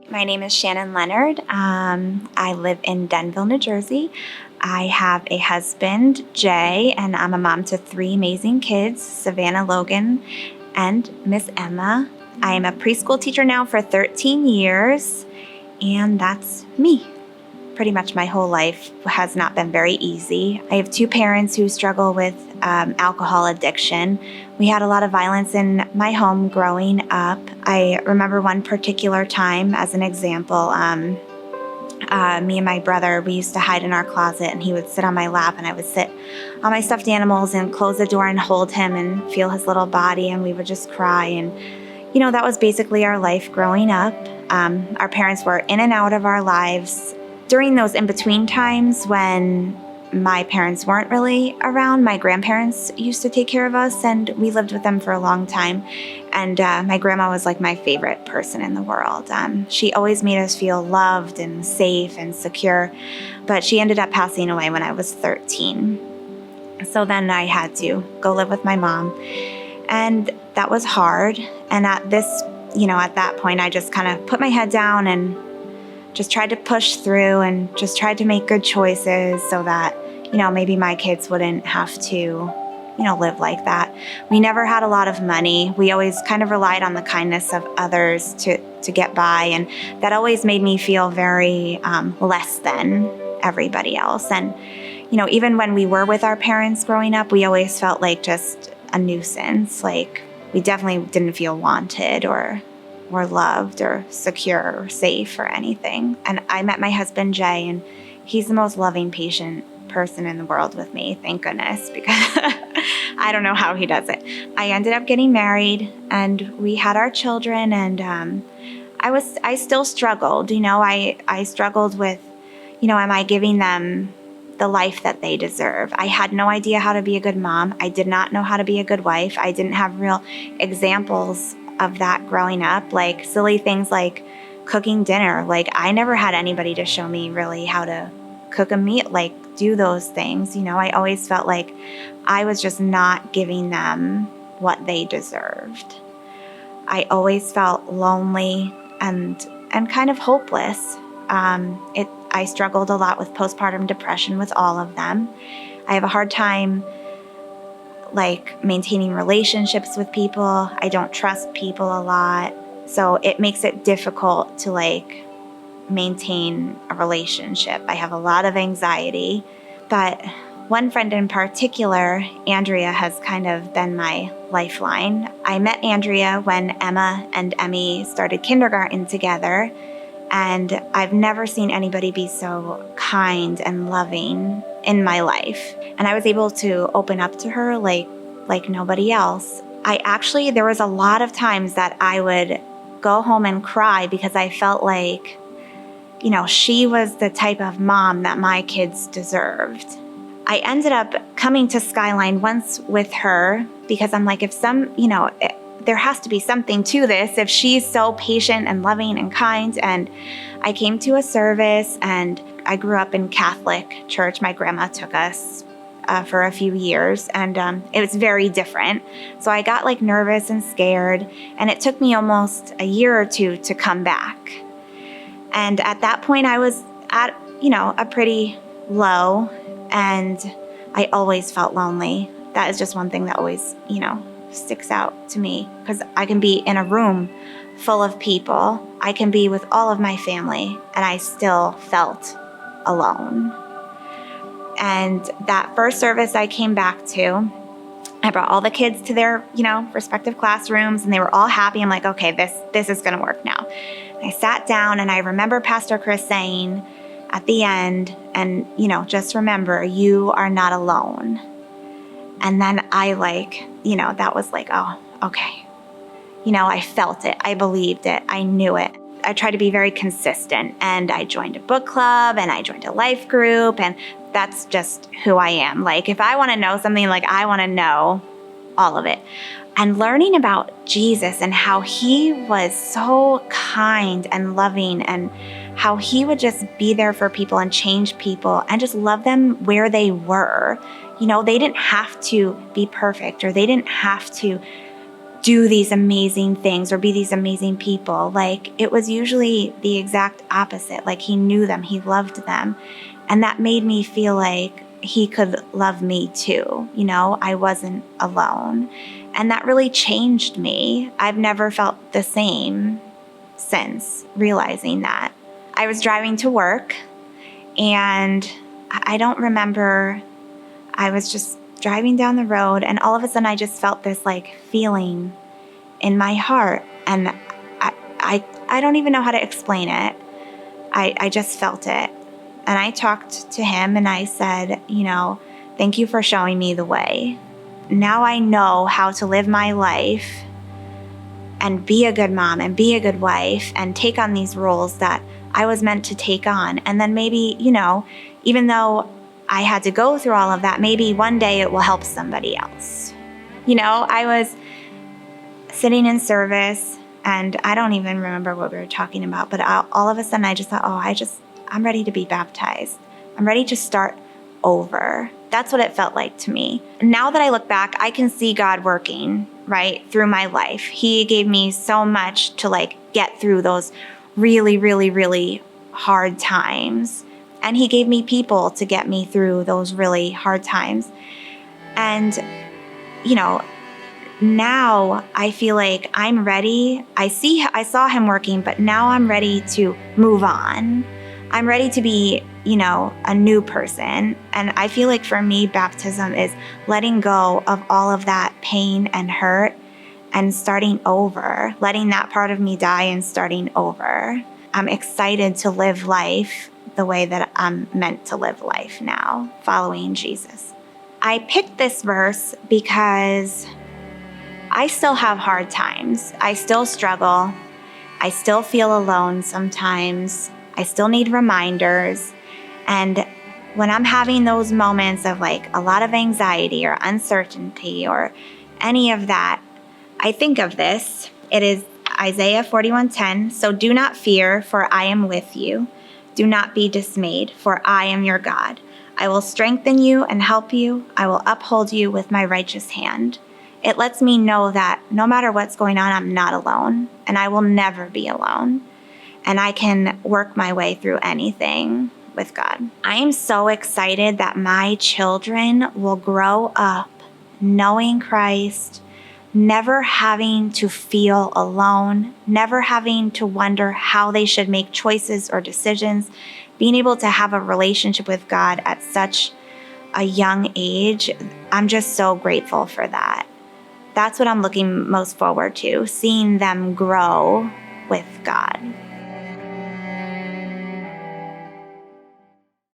My name is Shannon Leonard. I live in Denville, New Jersey. I have a husband, Jay, and I'm a mom to 3 amazing kids, Savannah, Logan, and Miss Emma. I am a preschool teacher now for 13 years, and that's me. Pretty much my whole life has not been very easy. I have 2 parents who struggle with alcohol addiction. We had a lot of violence in my home growing up. I remember one particular time as an example. Me and my brother, we used to hide in our closet, and he would sit on my lap and I would sit on my stuffed animals and close the door and hold him and feel his little body, and we would just cry. And that was basically our life growing up. Our parents were in and out of our lives. During those in-between times when my parents weren't really around, my grandparents used to take care of us, and we lived with them for a long time. And my grandma was like my favorite person in the world. She always made us feel loved and safe and secure, but she ended up passing away when I was 13. So then I had to go live with my mom, and that was hard. And at that point, I just kind of put my head down and just tried to push through and just tried to make good choices so that, maybe my kids wouldn't have to, live like that. We never had a lot of money. We always kind of relied on the kindness of others to get by. And that always made me feel very less than everybody else. And, even when we were with our parents growing up, we always felt like just a nuisance. Like we definitely didn't feel wanted or loved or secure or safe or anything. And I met my husband, Jay, and he's the most loving, patient person in the world with me, thank goodness, because I don't know how he does it. I ended up getting married, and we had our children, and I still struggled. I struggled with, am I giving them the life that they deserve? I had no idea how to be a good mom. I did not know how to be a good wife. I didn't have real examples of that growing up, like silly things like cooking dinner. Like I never had anybody to show me really how to cook a meal, like do those things. I always felt like I was just not giving them what they deserved. I always felt lonely and kind of hopeless. I struggled a lot with postpartum depression with all of them. I have a hard time like maintaining relationships with people. I don't trust people a lot. So it makes it difficult to like maintain a relationship. I have a lot of anxiety, but one friend in particular, Andrea, has kind of been my lifeline. I met Andrea when Emma and Emmy started kindergarten together, and I've never seen anybody be so kind and loving in my life. And I was able to open up to her like nobody else. There was a lot of times that I would go home and cry because I felt like, she was the type of mom that my kids deserved. I ended up coming to Skyline once with her because I'm like, there has to be something to this if she's so patient and loving and kind. And I came to a service, and I grew up in Catholic church. My grandma took us for a few years, and it was very different. So I got like nervous and scared, and it took me almost a year or 2 to come back. And at that point I was at, a pretty low, and I always felt lonely. That is just one thing that always, sticks out to me, because I can be in a room full of people. I can be with all of my family, and I still felt alone. And that first service I came back to, I brought all the kids to their, respective classrooms, and they were all happy. I'm like, okay, this is going to work now. And I sat down, and I remember Pastor Chris saying at the end, and, just remember, you are not alone. And then I that was like, oh, okay. I felt it. I believed it. I knew it. I tried to be very consistent, and I joined a book club, and I joined a life group, and that's just who I am. Like if I want to know something, like I want to know all of it. And learning about Jesus and how he was so kind and loving, and how he would just be there for people and change people and just love them where they were. They didn't have to be perfect, or they didn't have to do these amazing things or be these amazing people. Like, it was usually the exact opposite. Like, he knew them, he loved them. And that made me feel like he could love me too. I wasn't alone. And that really changed me. I've never felt the same since realizing that. I was driving to work, and I don't remember, I was just driving down the road, and all of a sudden I just felt this like feeling in my heart, and I don't even know how to explain it. I just felt it. And I talked to him and I said, thank you for showing me the way. Now I know how to live my life and be a good mom and be a good wife and take on these roles that I was meant to take on. And then maybe, even though I had to go through all of that, maybe one day it will help somebody else. I was sitting in service, and I don't even remember what we were talking about, but all of a sudden I just thought, I'm ready to be baptized. I'm ready to start over. That's what it felt like to me. Now that I look back, I can see God working, right, through my life. He gave me so much to get through those really, really, really hard times. And he gave me people to get me through those really hard times. And, now I feel like I'm ready. I saw him working, but now I'm ready to move on. I'm ready to be, a new person. And I feel like for me, baptism is letting go of all of that pain and hurt and starting over, letting that part of me die and starting over. I'm excited to live life the way that I'm meant to live life now, following Jesus. I picked this verse because I still have hard times. I still struggle. I still feel alone sometimes. I still need reminders. And when I'm having those moments of a lot of anxiety or uncertainty or any of that, I think of this. It is Isaiah 41:10. So do not fear, for I am with you. Do not be dismayed, for I am your God. I will strengthen you and help you. I will uphold you with my righteous hand. It lets me know that no matter what's going on, I'm not alone, and I will never be alone. And I can work my way through anything with God. I am so excited that my children will grow up knowing Christ, never having to feel alone, never having to wonder how they should make choices or decisions, being able to have a relationship with God at such a young age. I'm just so grateful for that. That's what I'm looking most forward to, seeing them grow with God.